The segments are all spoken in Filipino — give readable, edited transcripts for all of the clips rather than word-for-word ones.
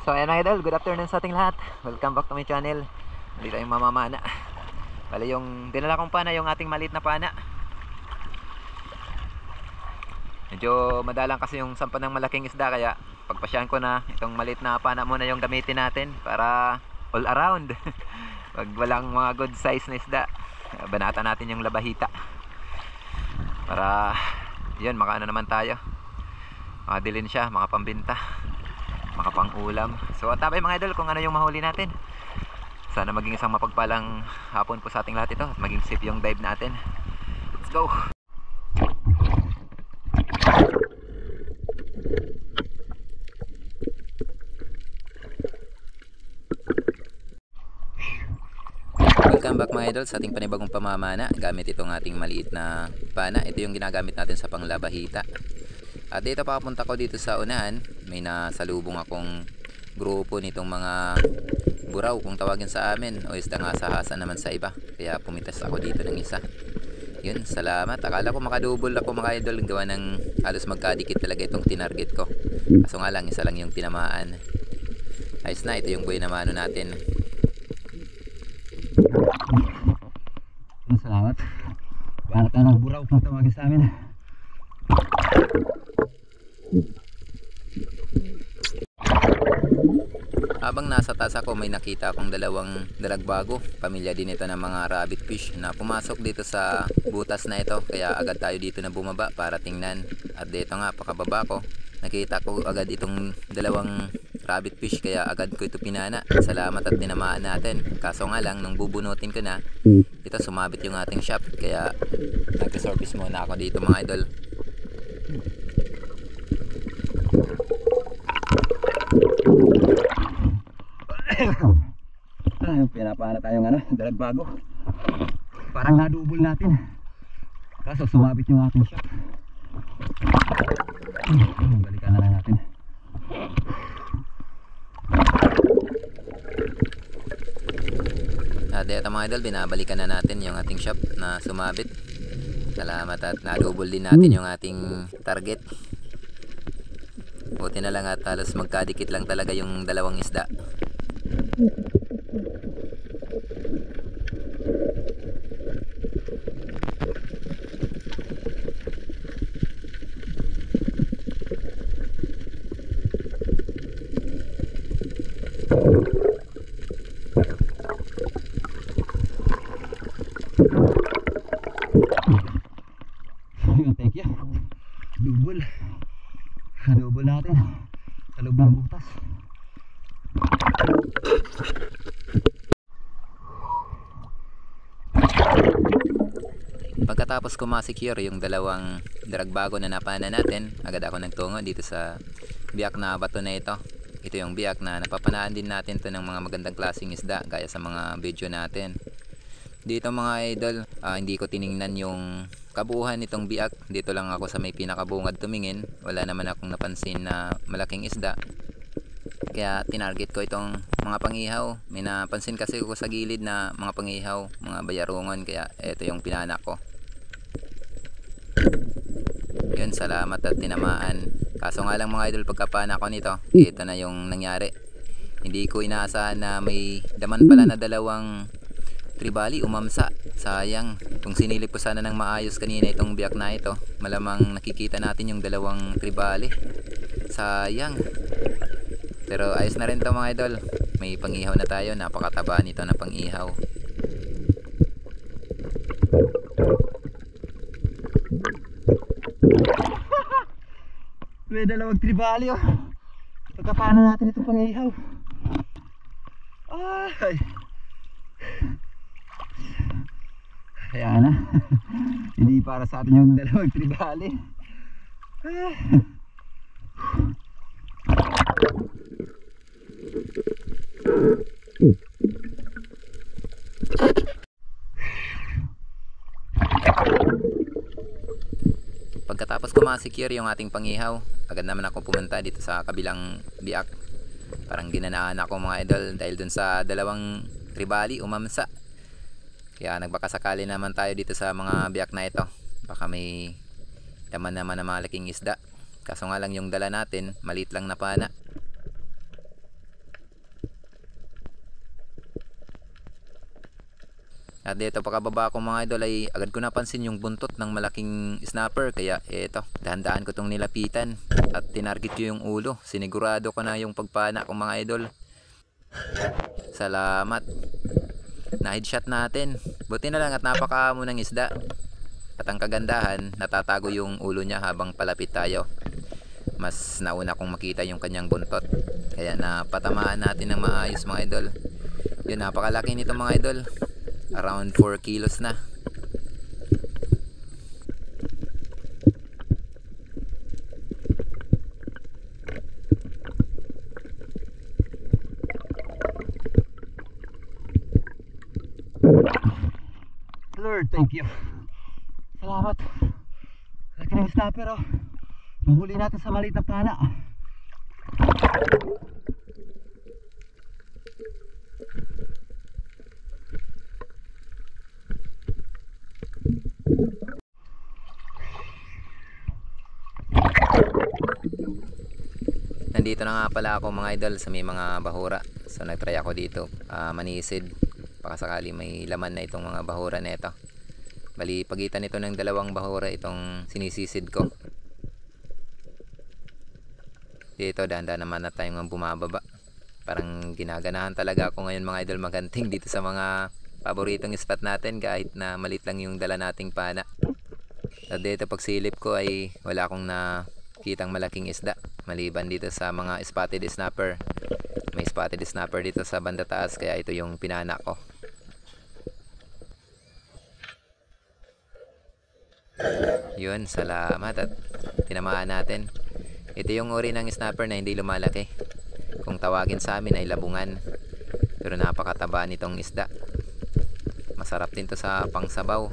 So ayan mga idol, good afternoon sa ating lahat. Welcome back to my channel. Dito tayong mamamana. Bali yung dinala kong pana, yung ating maliit na pana. Medyo madalang kasi yung sampan ng malaking isda, kaya pagpasyahan ko na itong maliit na pana muna yung gamitin natin para all around. Pag walang mga good size na isda, banata natin yung labahita para yun, makaano naman tayo, makadilin siya, makapambinta, makapangulam. So at tabay mga idol kung ano yung mahuli natin. Sana maging isang mapagpalang hapon po sa ating lahat ito at maging safe yung dive natin. Let's go! Welcome back mga idol sa ating panibagong pamamana gamit itong ating maliit na pana. Ito yung ginagamit natin sa panglabahita. At dito papunta ko dito sa unahan, may nasalubong akong grupo nitong mga buraw kung tawagin sa amin, o isda nga sahasa naman sa iba, kaya pumitas ako dito ng isa. Yun, salamat. Akala ko makadouble ako mga idol, gawa ng halos magkadikit talaga itong tinarget ko, kaso nga lang isa lang yung tinamaan. Ayos na, ito yung buhay na mano natin. Salamat. Banat na ng buraw kung tawagin sa amin. Habang nasa taas ako, may nakita akong dalawang dalagbago. Pamilya din ito ng mga rabbit fish na pumasok dito sa butas na ito, kaya agad tayo dito na bumaba para tingnan. At dito nga, pakababa ko, nakita ko agad itong dalawang rabbit fish, kaya agad ko ito pinana. Salamat at tinamaan natin. Kaso nga lang, nung bubunutin ko na, ito sumabit yung ating shop, kaya nag-service muna ako dito mga idol. Pinapana tayong dalagbago. Parang nadubol natin, kaso sumabit yung ating shop. Balikan na lang natin. At ito mga idol, binabalikan na natin yung ating shop na sumabit. Salamat at nadubol din natin yung ating target. Buti na lang at halos magkadikit lang talaga yung dalawang isda. Thank you. Double natin sa loob ng butas. Pagkatapos ko ma-secure yung dalawang dragbago na napana natin, agad ako nagtungo dito sa biyak na bato na ito. Ito yung biyak na napapanaan din natin to ng mga magandang klaseng isda gaya sa mga video natin. Dito mga idol, hindi ko tiningnan yung kabuuhan nitong biak. Dito lang ako sa may pinakabungad tumingin. Wala naman akong napansin na malaking isda, kaya tinarget ko itong mga pangihaw. May napansin kasi ko sa gilid na mga pangihaw, mga bayarungon, kaya ito yung pinanak ko. Yun, salamat at tinamaan. Kaso nga lang mga idol, pagkapana ko nito, ito na yung nangyari. Hindi ko inaasahan na may daman pala na dalawang tribali umamsa. Sayang, kung sinilip ko sana ng maayos kanina itong biyak na ito, malamang nakikita natin yung dalawang tribali. Sayang. Pero ayos na rin to mga idol, may pangihaw na tayo. Napakataba nito na pangihaw. May dalawang tribali oh. Pagkapano natin itong pangihaw. Ay, kaya na. Hindi para sa atin yung dalawang tribali. Pagkatapos ko ma-secure yung ating pangihaw, agad naman ako pumunta dito sa kabilang biak. Parang ginanaan ako mga idol dahil dun sa dalawang tribali umamsa. Kaya nagbakasakali naman tayo dito sa mga biyak na ito. Baka may laman naman na malaking isda. Kaso nga lang yung dala natin, maliit lang na pana. At dito pagkababa ko mga idol ay agad ko napansin yung buntot ng malaking snapper, kaya eto dahan-dahan ko tong nilapitan at tinarget ko yung ulo. Sinigurado ko na yung pagpana ko mga idol. Salamat, na headshot natin. Buti na lang at napakaamo ng isda. At ang kagandahan, natatago yung ulo niya habang palapit tayo. Mas nauna kong makita yung kanyang buntot, kaya napatamaan natin ng maayos mga idol. Yun, napakalaki nito mga idol. Around 4 kilos na. Lord, thank you. Salamat. Laki ng snapper oh. Mahuli natin sa maliit na pana. Nandito na nga pala ako mga idol sa may mga bahura. So nagtry ako dito manisid, baka sakali may laman na itong mga bahura na ito. Bali pagitan ito ng dalawang bahura itong sinisisid ko. Dito dahan-dahan naman na tayong bumababa. Parang ginaganahan talaga ako ngayon mga idol maganting dito sa mga paboritong spot natin, kahit na malit lang yung dala nating pana. At dito pagsilip ko ay wala akong nakitang malaking isda maliban dito sa mga spotted snapper. May spotted snapper dito sa banda taas, kaya ito yung pinana ko. Yun, salamat at tinamaan natin. Ito yung uri ng snapper na hindi lumalaki. Kung tawagin sa amin ay labungan. Pero napakataba nitong isda. Masarap din to sa pangsabaw.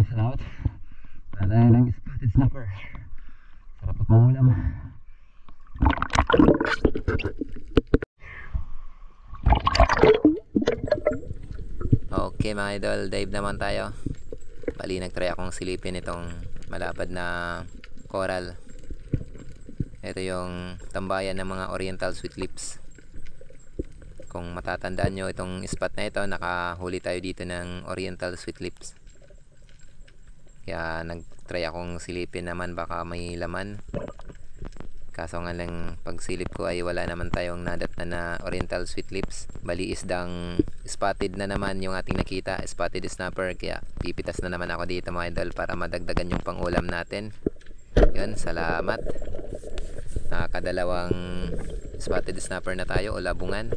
Salamat. Wala ng spotted snapper. Sarap at mangulam. Okay mga idol, dive naman tayo. Bali nagtry akong silipin itong malapad na coral. Ito yung tambayan ng mga oriental sweet lips. Kung matatandaan nyo itong spot na ito, nakahuli tayo dito ng oriental sweet lips. Kaya nagtry akong silipin naman, baka may laman. Kaso nga lang pagsilip ko ay wala naman tayong nadat na oriental sweet lips. Bali isdang spotted na naman yung ating nakita, spotted snapper. Kaya pipitas na naman ako dito mga idol para madagdagan yung pangulam natin. Yun, salamat. Nakakadalawang spotted snapper na tayo o labungan.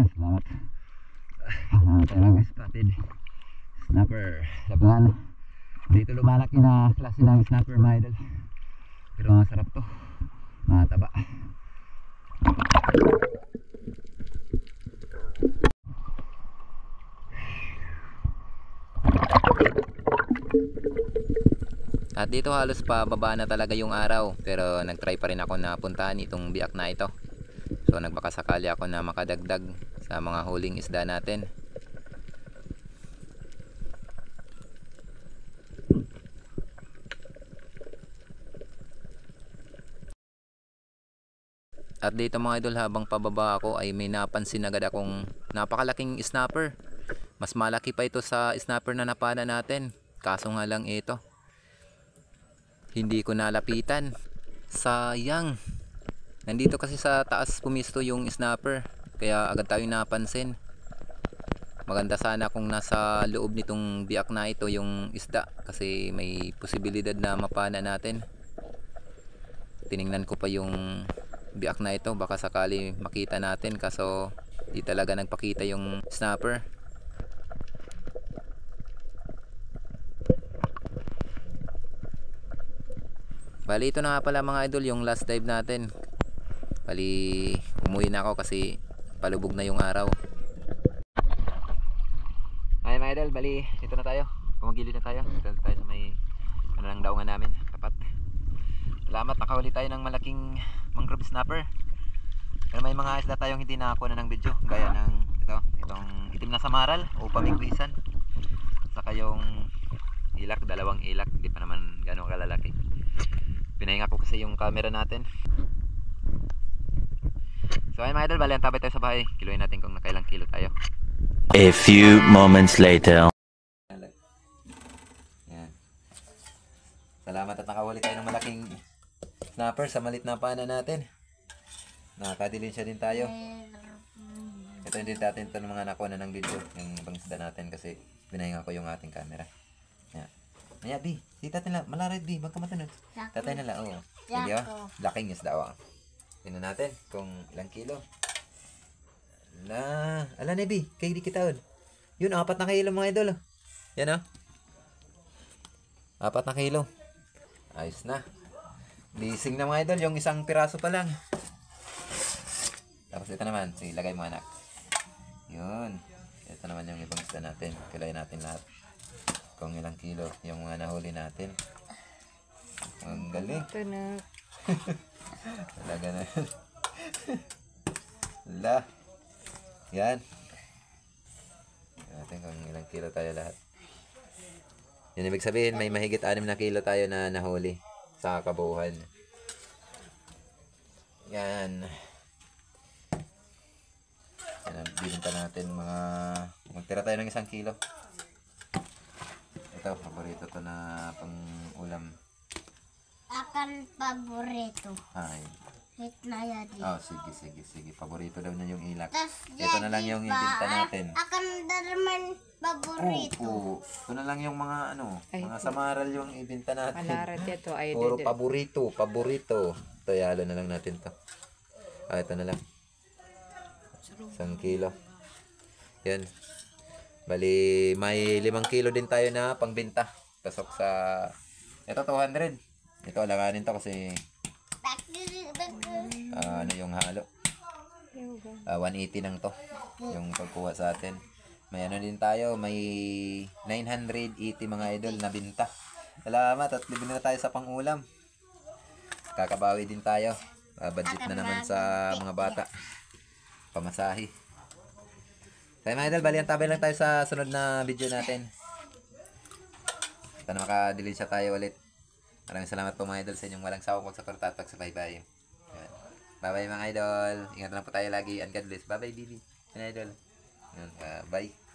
Salamat. Tayo ng spotted snapper. Labungan. Dito lumalaki na klase ng snapper mga idol. Pero masarap to. Mataba. At dito halos pababa na talaga yung araw, pero nagtry pa rin ako na puntahan itong biak na ito. So nagbakasakali ako na makadagdag sa mga huling isda natin. At dito mga idol, habang pababa ako ay may napansin agad akong napakalaking snapper. Mas malaki pa ito sa snapper na napana natin. Kaso nga lang ito, hindi ko nalapitan. Sayang. Nandito kasi sa taas pumisto yung snapper, kaya agad tayong napansin. Maganda sana kung nasa loob nitong biak na ito yung isda, kasi may posibilidad na mapana natin. Tiningnan ko pa yung biak na ito, baka sakali makita natin, kaso di talaga nagpakita yung snapper. Bali ito na nga pala mga idol yung last dive natin. Bali umuwi na ako kasi palubog na yung araw. Ay mga idol, bali dito na tayo. Pumagilid na tayo. Dito na tayo sa may ano lang daungan namin, tapat. Salamat, nakahuli tayo ng malaking mangrove snapper. Pero may mga isda tayong hindi nakakuha na ng video, gaya ng itong itim na samaral o pamigwisan. Saka yung ilak, dalawang ilak, hindi pa naman gano'ng kalalaki. Pinahinga ko kasi yung camera natin. So ayun mga idol, bali antabay tayo sa bahay. Kiluin natin kung nakailang kilo tayo. A few moments later. Yan. Salamat at nakahuli tayo ng malaking snapper sa malit na pana natin. Nakakadilin siya din tayo. Ito din natin ito ng mga nakuha na ng video, yung ibang isda natin kasi binahinga ko yung ating camera. Yan. Maya B, di tatay nila, malarid B, magka matanod. Tatay nila, oo. Hindi oh, laking isda oh. Tingnan natin kung ilang kilo. Ala na B, kay di kita yun, 4 na kilo mga idol. Yan oh. 4 na kilo. Ayos na. Bising na mga idol, yung isang piraso pa lang. Tapos ito naman, sige, lagay mo anak. Yun. Ito naman yung ibang isda natin. Kilayin natin lahat. Kung ilang kilo yung mga nahuli natin. Ang galing. Ito na. Talaga na. Wala. Yan. Natin kung ilang kilo tayo lahat. Yan ibig sabihin, may mahigit 6 na kilo tayo na nahuli sa kabuuan. Yan. Yan, binenta natin magtira tayo ng 1 kilo. Ito, paborito to na pang ulam. Akan paborito. Ay. Hit na yan. Oh, sige. Paborito daw na yung ilak. Tas Ito na lang yung ibinta natin. Akan darman paborito. Oo. Ito na lang yung mga mga samaral yung ibinta natin. Panarat ito ay Puro paborito. Ito, yalo na lang natin to. Ito na lang. 1 kilo. Yan. Bali, may 5 kilo din tayo na pangbenta. Pasok sa... Ito, 200. Ito, alanganin to kasi... yung halo. 180 lang to. Yung pagkuha sa atin. May din tayo. May 980 mga idol na binta. Salamat at bibili na tayo sa pangulam. Kakabawi din tayo. Budget na naman sa mga bata. Pamasahe. Tayo mga idol, bali antabay lang tayo sa sunod na video natin. Sana makadilin siya tayo ulit. Maraming salamat po mga idol sa inyong walang sawang pagsuporta at pagsabay-bay. Bye bye mga idol. Ingat lang po tayo lagi and God bless. Bye bye Bibi. Mga idol. Bye.